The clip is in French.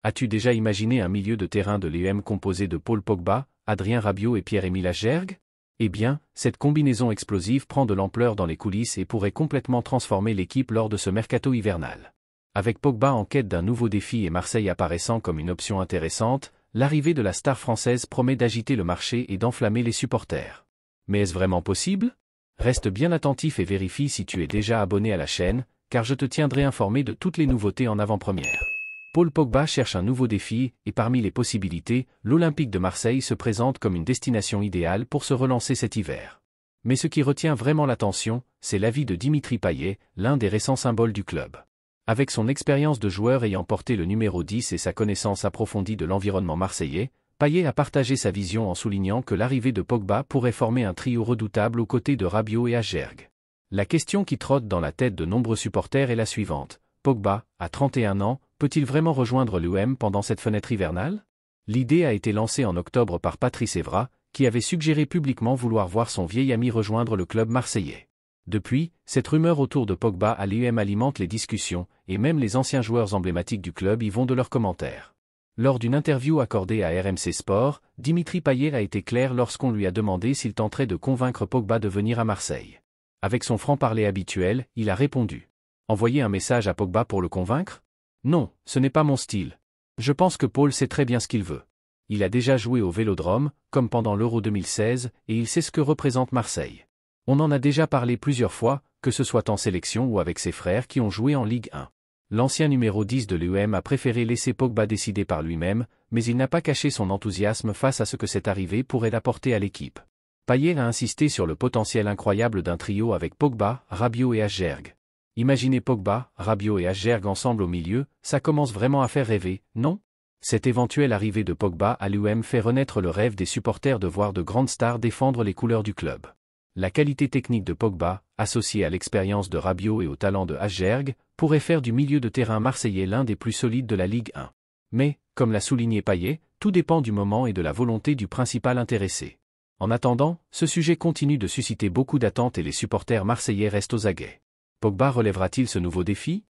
As-tu déjà imaginé un milieu de terrain de l'UM composé de Paul Pogba, Adrien Rabiot et Pierre-Emile Agerg? Eh bien, cette combinaison explosive prend de l'ampleur dans les coulisses et pourrait complètement transformer l'équipe lors de ce mercato hivernal. Avec Pogba en quête d'un nouveau défi et Marseille apparaissant comme une option intéressante, l'arrivée de la star française promet d'agiter le marché et d'enflammer les supporters. Mais est-ce vraiment possible? Reste bien attentif et vérifie si tu es déjà abonné à la chaîne, car je te tiendrai informé de toutes les nouveautés en avant-première. Paul Pogba cherche un nouveau défi, et parmi les possibilités, l'Olympique de Marseille se présente comme une destination idéale pour se relancer cet hiver. Mais ce qui retient vraiment l'attention, c'est l'avis de Dimitri Payet, l'un des récents symboles du club. Avec son expérience de joueur ayant porté le numéro 10 et sa connaissance approfondie de l'environnement marseillais, Payet a partagé sa vision en soulignant que l'arrivée de Pogba pourrait former un trio redoutable aux côtés de Rabiot et Agerg. La question qui trotte dans la tête de nombreux supporters est la suivante. Pogba, à 31 ans, peut-il vraiment rejoindre l'UM pendant cette fenêtre hivernale? L'idée a été lancée en octobre par Patrice Evra, qui avait suggéré publiquement vouloir voir son vieil ami rejoindre le club marseillais. Depuis, cette rumeur autour de Pogba à l'UM alimente les discussions, et même les anciens joueurs emblématiques du club y vont de leurs commentaires. Lors d'une interview accordée à RMC Sport, Dimitri Payet a été clair lorsqu'on lui a demandé s'il tenterait de convaincre Pogba de venir à Marseille. Avec son franc-parler habituel, il a répondu. Envoyer un message à Pogba pour le convaincre? Non, ce n'est pas mon style. Je pense que Paul sait très bien ce qu'il veut. Il a déjà joué au Vélodrome, comme pendant l'Euro 2016, et il sait ce que représente Marseille. On en a déjà parlé plusieurs fois, que ce soit en sélection ou avec ses frères qui ont joué en Ligue 1. L'ancien numéro 10 de l'UM a préféré laisser Pogba décider par lui-même, mais il n'a pas caché son enthousiasme face à ce que cette arrivée pourrait apporter à l'équipe. Payet a insisté sur le potentiel incroyable d'un trio avec Pogba, Rabiot et Agerg. Imaginez Pogba, Rabiot et Agerg ensemble au milieu, ça commence vraiment à faire rêver, non? Cette éventuelle arrivée de Pogba à l'UM fait renaître le rêve des supporters de voir de grandes stars défendre les couleurs du club. La qualité technique de Pogba, associée à l'expérience de Rabiot et au talent de Agerg, pourrait faire du milieu de terrain marseillais l'un des plus solides de la Ligue 1. Mais, comme l'a souligné Payet, tout dépend du moment et de la volonté du principal intéressé. En attendant, ce sujet continue de susciter beaucoup d'attentes et les supporters marseillais restent aux aguets. Pogba relèvera-t-il ce nouveau défi?